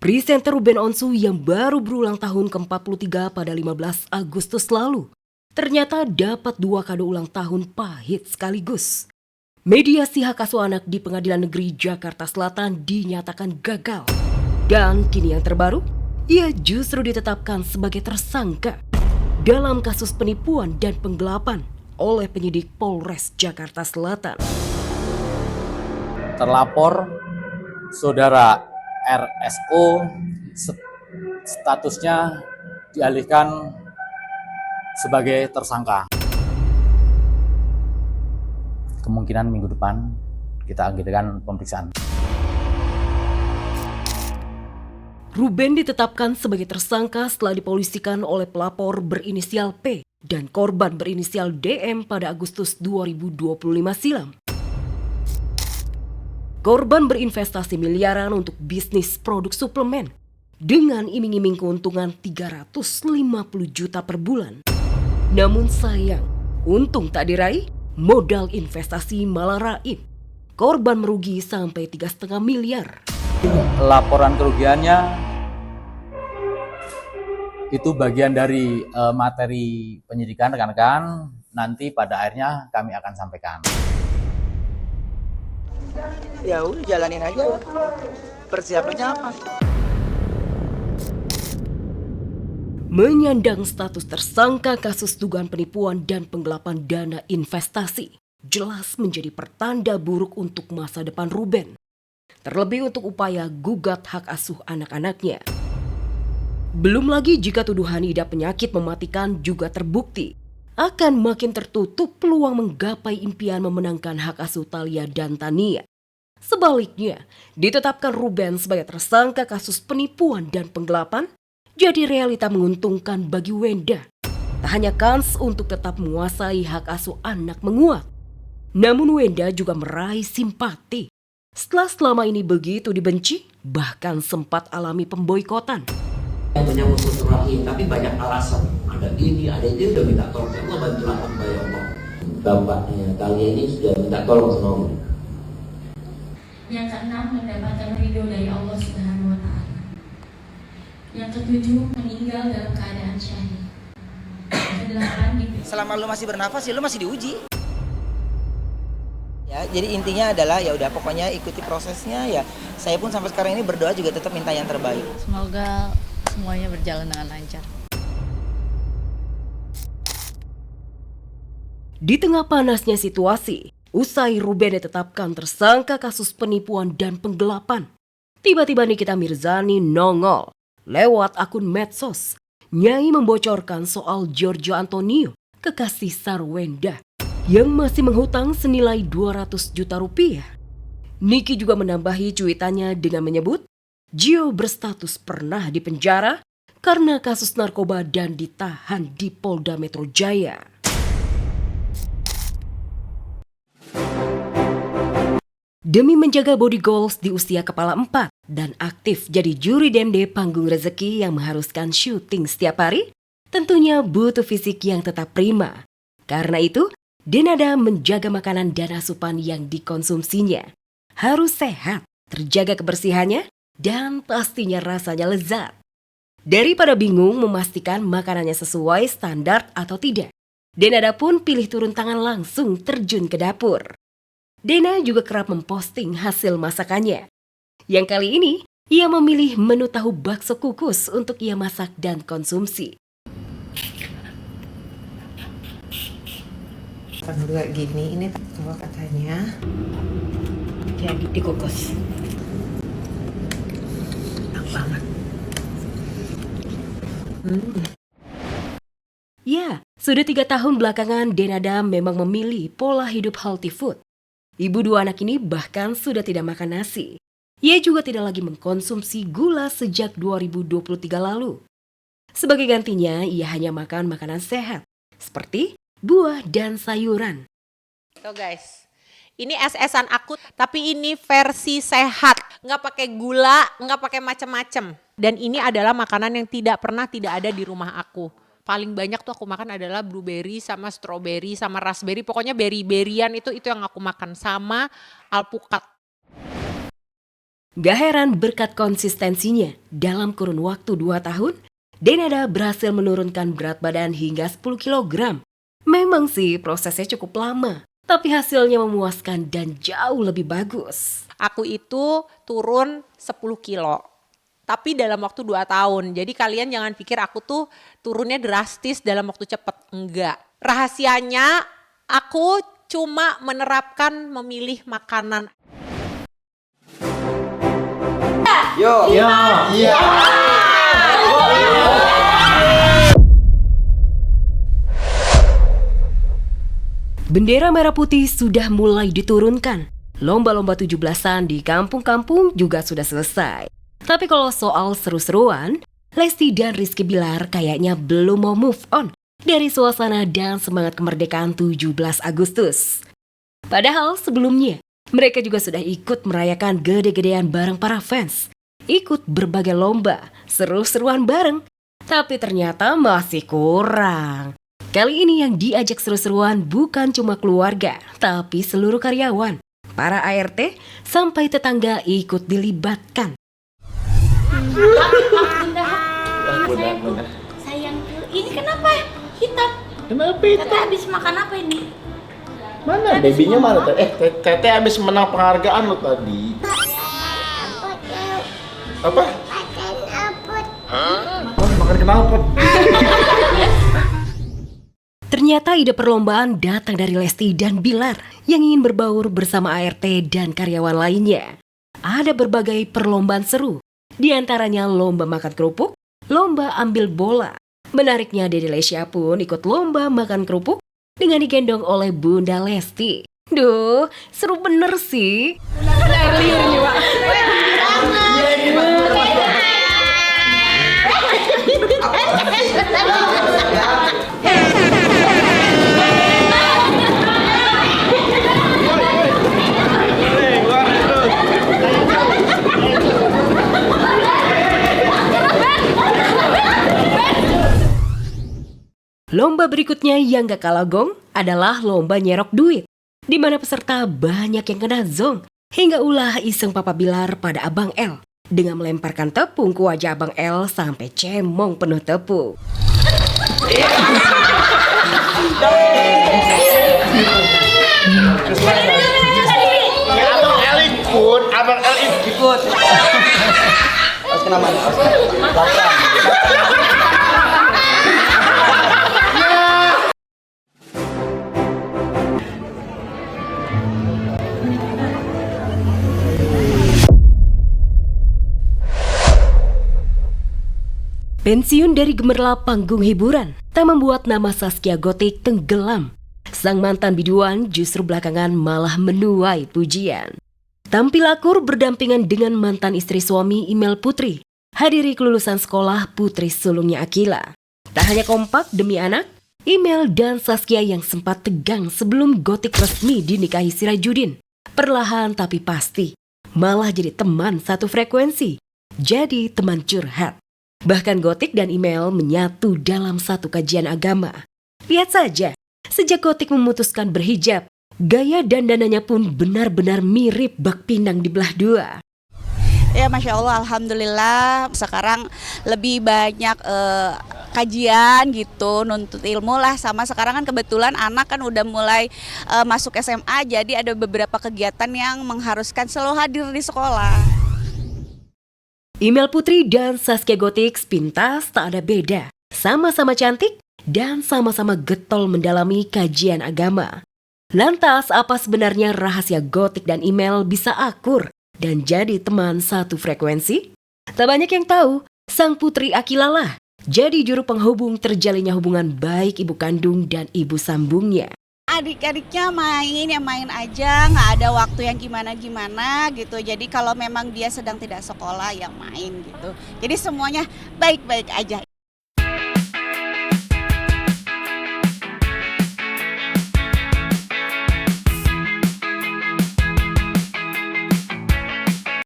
Presenter Ruben Onsu yang baru berulang tahun ke-43 pada 15 Agustus lalu ternyata dapat 2 kado ulang tahun pahit sekaligus. Mediasi hak asuh anak di Pengadilan Negeri Jakarta Selatan dinyatakan gagal. Dan kini yang terbaru, ia justru ditetapkan sebagai tersangka dalam kasus penipuan dan penggelapan oleh penyidik Polres Jakarta Selatan. Terlapor saudara RSO statusnya dialihkan sebagai tersangka. Kemungkinan minggu depan kita agendakan pemeriksaan. Ruben ditetapkan sebagai tersangka setelah dipolisikan oleh pelapor berinisial P dan korban berinisial DM pada Agustus 2025 silam. Korban berinvestasi miliaran untuk bisnis produk suplemen dengan iming-iming keuntungan 350 juta per bulan. Namun sayang, untung tak diraih, modal investasi malah raib. Korban merugi sampai 3,5 miliar. Laporan kerugiannya itu bagian dari materi penyidikan rekan-rekan, nanti pada akhirnya kami akan sampaikan. Ya udah jalanin aja, persiapannya apa? Menyandang status tersangka kasus dugaan penipuan dan penggelapan dana investasi jelas menjadi pertanda buruk untuk masa depan Ruben. Terlebih untuk upaya gugat hak asuh anak-anaknya. Belum lagi jika tuduhan idap penyakit mematikan juga terbukti, akan makin tertutup peluang menggapai impian memenangkan hak asuh Thalia dan Tania. Sebaliknya, ditetapkan Ruben sebagai tersangka kasus penipuan dan penggelapan, jadi realita menguntungkan bagi Wenda. Tak hanya kans untuk tetap menguasai hak asuh anak menguat, namun Wenda juga meraih simpati. Setelah selama ini begitu dibenci, bahkan sempat alami pemboikotan. Yang menyambut silaturahim, tapi banyak alasan. Ada ini, ada itu, udah minta tolong. Allah bantulah hamba ya Allah. Bapaknya Thalia ini sudah minta tolong sama Allah. Yang keenam, mendapatkan ridho dari Allah Subhanahu wa Ta'ala. Yang ketujuh, meninggal dalam keadaan syahid. Kedelapan, Selama lu masih bernafas ya lu masih diuji. Ya, jadi intinya adalah ya udah pokoknya ikuti prosesnya ya. Saya pun sampai sekarang ini berdoa juga tetap minta yang terbaik. Semoga semuanya berjalan dengan lancar. Di tengah panasnya situasi, usai Ruben ditetapkan tersangka kasus penipuan dan penggelapan, tiba-tiba Nikita Mirzani nongol lewat akun medsos. Nyai membocorkan soal Giorgio Antonio, kekasih Sarwenda, yang masih menghutang senilai 200 juta rupiah. Niki juga menambahi cuitannya dengan menyebut, Gio berstatus pernah dipenjara karena kasus narkoba dan ditahan di Polda Metro Jaya. Demi menjaga body goals di usia kepala 4 dan aktif jadi juri DMD panggung rezeki yang mengharuskan syuting setiap hari, tentunya butuh fisik yang tetap prima. Karena itu, Denada menjaga makanan dan asupan yang dikonsumsinya. Harus sehat, terjaga kebersihannya, dan pastinya rasanya lezat. Daripada bingung memastikan makanannya sesuai standar atau tidak, Denada pun pilih turun tangan langsung terjun ke dapur. Dena juga kerap memposting hasil masakannya. Yang kali ini, ia memilih menu tahu bakso kukus untuk ia masak dan konsumsi. Kalau nggak gini, ini kalau katanya jadi dikukus. Enak banget. Ya, sudah 3 tahun belakangan Denada memang memilih pola hidup healthy food. Ibu 2 anak ini bahkan sudah tidak makan nasi. Ia juga tidak lagi mengkonsumsi gula sejak 2023 lalu. Sebagai gantinya, ia hanya makan makanan sehat, seperti buah dan sayuran. Tuh guys, ini es-esan aku, tapi ini versi sehat. Nggak pakai gula, nggak pakai macam-macam. Dan ini adalah makanan yang tidak pernah tidak ada di rumah aku. Paling banyak tuh aku makan adalah blueberry sama strawberry sama raspberry. Pokoknya berry-berryan itu yang aku makan sama alpukat. Gak heran berkat konsistensinya, dalam kurun waktu 2 tahun, Denada berhasil menurunkan berat badan hingga 10 kg. Memang sih prosesnya cukup lama, tapi hasilnya memuaskan dan jauh lebih bagus. Aku itu turun 10 kilo. Tapi dalam waktu 2 tahun. Jadi kalian jangan pikir aku tuh turunnya drastis dalam waktu cepat. Enggak. Rahasianya aku cuma menerapkan memilih makanan. Bendera merah putih sudah mulai diturunkan. Lomba-lomba 17-an di kampung-kampung juga sudah selesai. Tapi kalau soal seru-seruan, Lesti dan Rizky Bilar kayaknya belum mau move on dari suasana dan semangat kemerdekaan 17 Agustus. Padahal sebelumnya, mereka juga sudah ikut merayakan gede-gedean bareng para fans. Ikut berbagai lomba, seru-seruan bareng. Tapi ternyata masih kurang. Kali ini yang diajak seru-seruan bukan cuma keluarga, tapi seluruh karyawan. Para ART sampai tetangga ikut dilibatkan. Bunda. Sayang tuh. Ini kenapa hitam? Kenapa itu? Tete habis makan apa ini? Mana babynya mana? Tete habis menang penghargaan lo tadi. Apa? Makan knalpot. Ternyata ide perlombaan datang dari Lesti dan Bilar yang ingin berbaur bersama ART dan karyawan lainnya. Ada berbagai perlombaan seru, di antaranya lomba makan kerupuk, lomba ambil bola. Menariknya Dede Lesya pun ikut lomba makan kerupuk dengan digendong oleh Bunda Lesti. Duh, seru bener sih. Benar liur nih, Pak. Lomba berikutnya yang gak kalah gong adalah lomba nyerok duit, di mana peserta banyak yang kena zong, hingga ulah iseng Papa Bilar pada Abang L dengan melemparkan tepung ke wajah Abang L sampai cemong penuh tepung. Abang L ikut. Harus kena mana? Pensiun dari gemerlap panggung hiburan tak membuat nama Zaskia Gotik tenggelam. Sang mantan biduan justru belakangan malah menuai pujian. Tampil akur berdampingan dengan mantan istri suami Imel Putri, hadiri kelulusan sekolah putri sulungnya Akila. Tak hanya kompak demi anak, Imel dan Zaskia yang sempat tegang sebelum Gotik resmi dinikahi Sirajuddin, perlahan tapi pasti malah jadi teman satu frekuensi, jadi teman curhat. Bahkan Gotik dan Imel menyatu dalam satu kajian agama. Lihat saja, sejak Gotik memutuskan berhijab, gaya dandanannya pun benar-benar mirip bak pindang dibelah dua. Ya Masya Allah, Alhamdulillah sekarang lebih banyak kajian gitu, nuntut ilmu lah. Sama sekarang kan kebetulan anak kan udah mulai masuk SMA, jadi ada beberapa kegiatan yang mengharuskan selalu hadir di sekolah. Imel Putri dan Zaskia Gotik sepintas tak ada beda. Sama-sama cantik dan sama-sama getol mendalami kajian agama. Lantas apa sebenarnya rahasia Gotik dan Imel bisa akur dan jadi teman satu frekuensi? Tak banyak yang tahu, sang putri Akila lah jadi juru penghubung terjalinnya hubungan baik ibu kandung dan ibu sambungnya. Adik-adiknya main aja, nggak ada waktu yang gimana-gimana gitu. Jadi kalau memang dia sedang tidak sekolah ya main gitu. Jadi semuanya baik-baik aja.